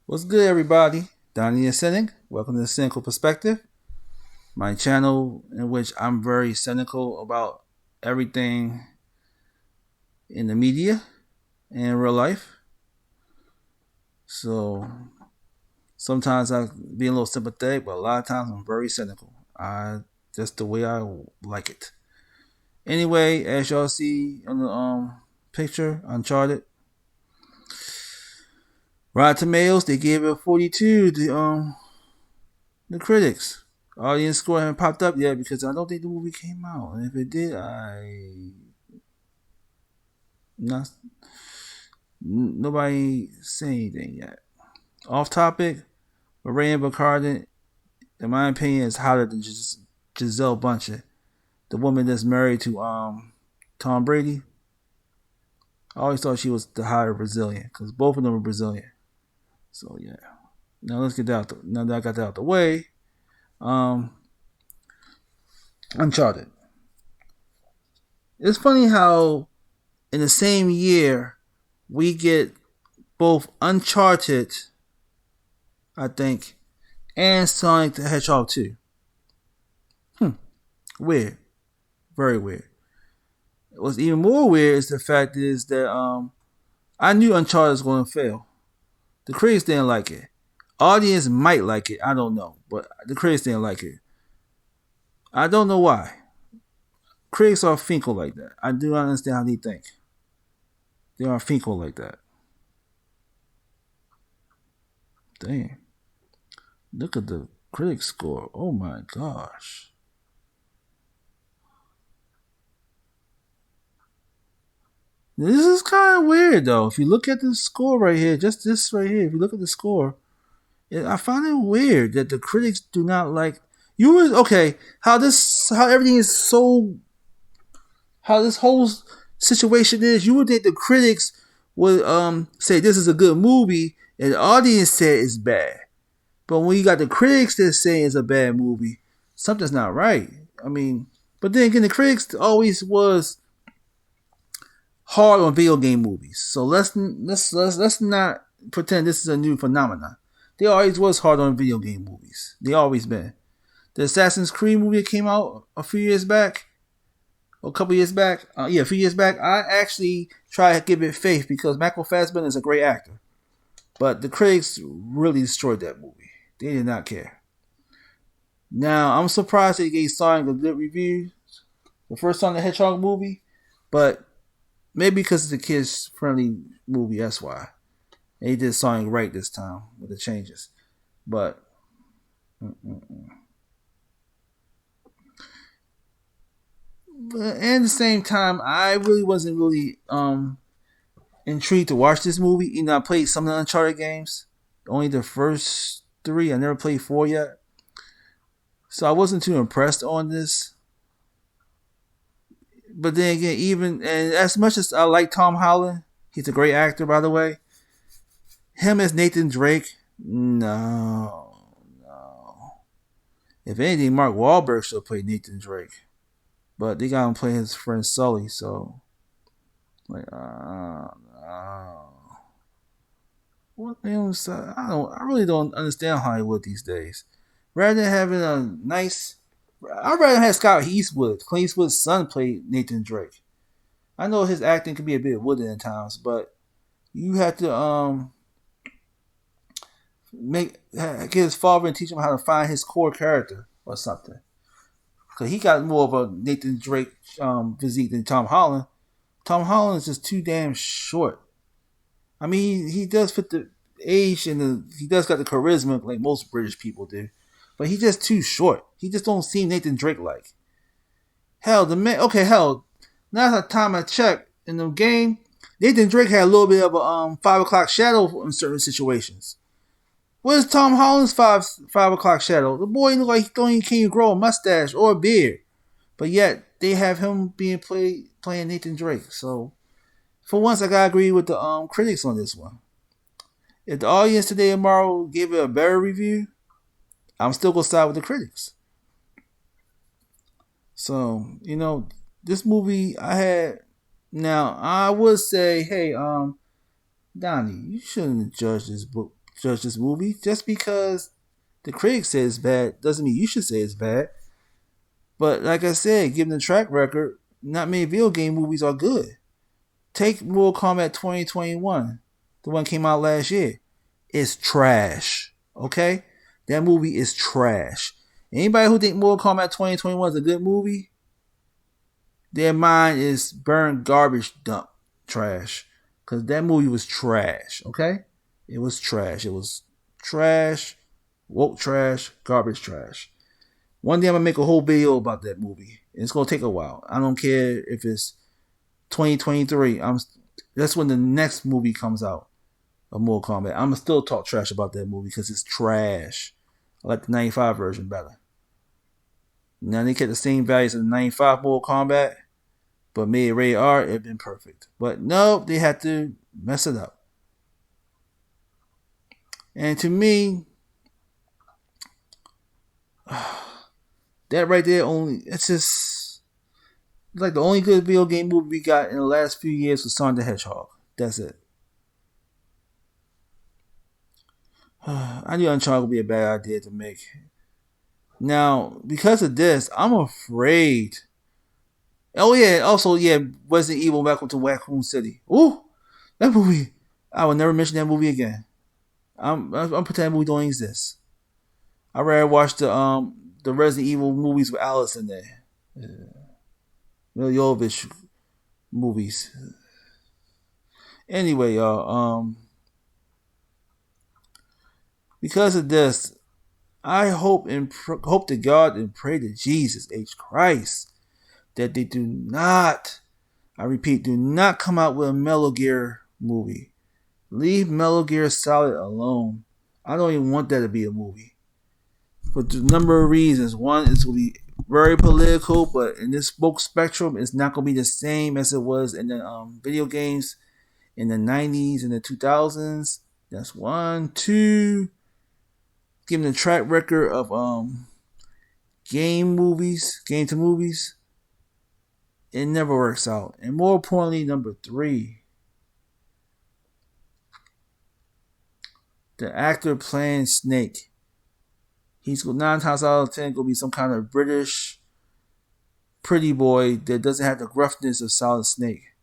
What's good, everybody? Donnie is Cynic. Welcome to the Cynical Perspective, my channel in which I'm very cynical about everything in the media and in real life. So sometimes I be a little sympathetic, but a lot of times I'm very cynical. I Just the way I like it. Anyway, as y'all see on the picture, Uncharted. Rotten Tomatoes, they gave it a 42. The critics. Audience score haven't popped up yet because I don't think the movie came out. And if it did, not nobody say anything yet. Off topic, Miranda Bacardin, in my opinion, is hotter than Giselle Bundchen, the woman that's married to Tom Brady. I always thought she was the higher Brazilian because both of them are Brazilian. So yeah. Now let's get that out. Now that I got that out the way, um, Uncharted. It's funny how in the same year we get both Uncharted, I think, and Sonic the Hedgehog 2. Weird. Very weird. What's even more weird is the fact is that I knew Uncharted was going to fail. The critics didn't like it. Audience might like it. I don't know, but the critics didn't like it. I don't know why. Critics are fickle like that. I do not understand how they think. They are fickle like that. Damn. Look at the critic score. Oh my gosh. This is kind of weird though. If you look at the score right here, just this right here, if you look at the score, I find it weird that the critics do not like. You were okay. How everything is so, how this whole situation is. You would think the critics would say this is a good movie, and the audience said it's bad. But when you got the critics that say it's a bad movie, something's not right. I mean, but then again, the critics always was hard on video game movies. So let's not pretend this is a new phenomenon. They always was hard on video game movies. They always been. The Assassin's Creed movie that came out a few years back, or a couple years back, a few years back, I actually tried to give it faith because Michael Fassbender is a great actor. But the critics really destroyed that movie. They did not care. Now, I'm surprised they gave Sonic a good review. The first Sonic the Hedgehog movie. But maybe because it's a kids friendly movie, that's why. And he did Sonic right this time with the changes. But but at the same time, I really wasn't really intrigued to watch this movie. You know, I played some of the Uncharted games. Only the first three. I never played four yet. So I wasn't too impressed on this. But then again, even and as much as I like Tom Holland, he's a great actor, by the way. Him as Nathan Drake, no. If anything, Mark Wahlberg should play Nathan Drake, but they got him playing his friend Sully. So, like, no. What else? I don't. I really don't understand Hollywood these days. Rather than having a nice, I'd rather have Scott Eastwood, Clint Eastwood's son, play Nathan Drake. I know his acting can be a bit wooden at times, but you have to get his father and teach him how to find his core character or something. Because he got more of a Nathan Drake physique than Tom Holland. Tom Holland is just too damn short. I mean, he does fit the age and he does got the charisma like most British people do, but he's just too short. He just don't seem Nathan Drake like. Hell, the man. Okay, hell. Last time I checked in the game, Nathan Drake had a little bit of a 5 o'clock shadow in certain situations. Where's Tom Holland's 5 o'clock shadow? The boy look like he don't even can't grow a mustache or a beard, but yet they have him being playing Nathan Drake. So for once, I gotta agree with the critics on this one. If the audience today and tomorrow gave it a better review, I'm still gonna side with the critics. So this movie I had. Now I would say, hey, Donnie, you shouldn't judge this book judge this movie. Just because the critics say it's bad doesn't mean you should say it's bad. But like I said, given the track record, not many video game movies are good. Take Mortal Kombat 2021, the one came out last year. It's trash. Okay, that movie is trash. Anybody who think Mortal Kombat 2021 is a good movie, their mind is burned garbage dump trash. Cause that movie was trash. Okay, it was trash. It was trash, woke trash, garbage trash. One day I'm gonna make a whole video about that movie. It's gonna take a while. I don't care if it's 2023. That's when the next movie comes out of Mortal Kombat. I'm gonna still talk trash about that movie because it's trash. I like the 95 version better. Now they get the same values as the 95 Mortal Kombat, but made it rated R, it'd been perfect. But no, they had to mess it up. And to me, that right there it's like the only good video game movie we got in the last few years was Sonic the Hedgehog. That's it. I knew Uncharted would be a bad idea to make. Now, because of this, I'm afraid. Oh yeah, also yeah, Resident Evil Welcome to Raccoon City. Ooh, that movie. I will never mention that movie again. I'm pretending that movie don't exist. I rather watch the Resident Evil movies with Alice in there. Mila Jovovich movies. Anyway, y'all, because of this, I hope to God and pray to Jesus H. Christ that they do not, I repeat, do not come out with a Metal Gear movie. Leave Metal Gear Solid alone. I don't even want that to be a movie. For a number of reasons. One, it's going to be very political, but in this book spectrum, it's not going to be the same as it was in the video games in the 90s and the 2000s. That's one. Two, given the track record of game to movies, it never works out. And more importantly, number three, the actor playing Snake, he's 9 times out of 10 gonna be some kind of British pretty boy that doesn't have the gruffness of Solid Snake,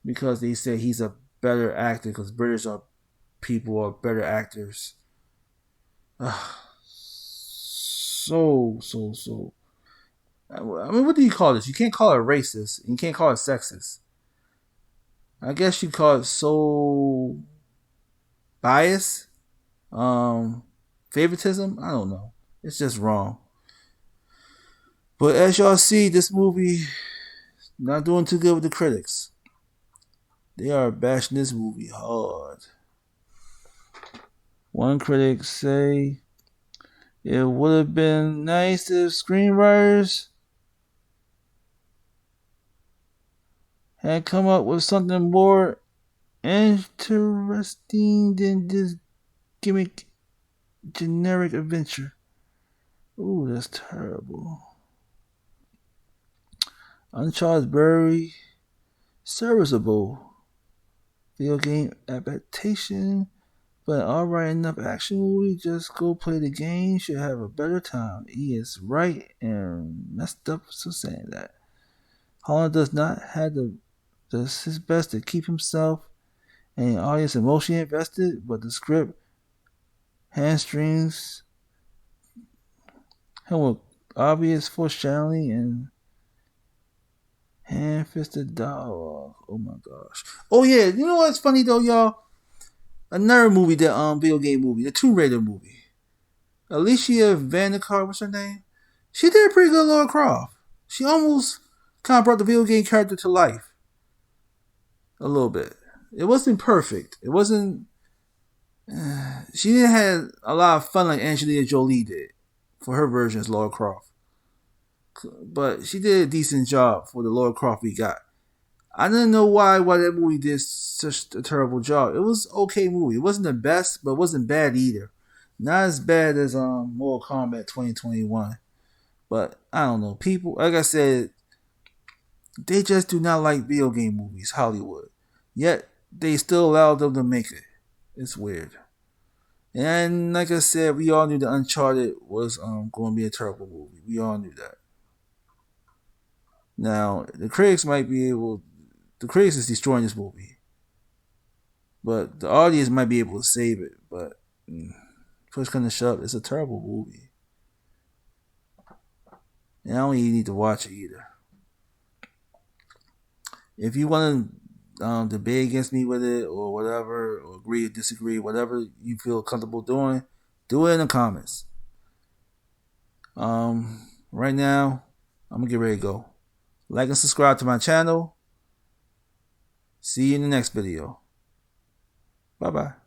because they say he's a better actor because British people are better actors. So. I mean, what do you call this? You can't call it racist. You can't call it sexist. I guess you call it so bias, favoritism. I don't know. It's just wrong. But as y'all see, this movie not doing too good with the critics. They are bashing this movie hard. One critic say it would have been nice if screenwriters had come up with something more interesting than this gimmick generic adventure. Ooh, that's terrible. Uncharted is very serviceable video game adaptation, but alright enough action movie. Just go play the game. Should have a better time. He is right and messed up for saying that. Holland does not have does his best to keep himself and the audience emotionally invested, but the script hamstrings him with obvious foreshadowing and hand-fisted dialogue. Oh my gosh. Oh yeah, you know what's funny though, y'all? Another movie, the video game movie, the Tomb Raider movie. Alicia Vikander, what's her name? She did a pretty good Lara Croft. She almost kind of brought the video game character to life. A little bit. It wasn't perfect. It wasn't. She didn't have a lot of fun like Angelina Jolie did for her version as Lara Croft. But she did a decent job for the Lara Croft we got. I didn't know why that movie did such a terrible job. It was an okay movie. It wasn't the best, but it wasn't bad either. Not as bad as Mortal Kombat 2021. But I don't know. People, like I said, they just do not like video game movies, Hollywood. Yet they still allow them to make it. It's weird. And like I said, we all knew that Uncharted was going to be a terrible movie. We all knew that. Now the critics might be able. The critics is destroying this movie, but the audience might be able to save it. But push come to shove, it's a terrible movie. And I don't even need to watch it either. If you want to debate against me with it or whatever, or agree or disagree, whatever you feel comfortable doing, do it in the comments. Right now, I'm gonna get ready to go. Like and subscribe to my channel. See you in the next video. Bye bye.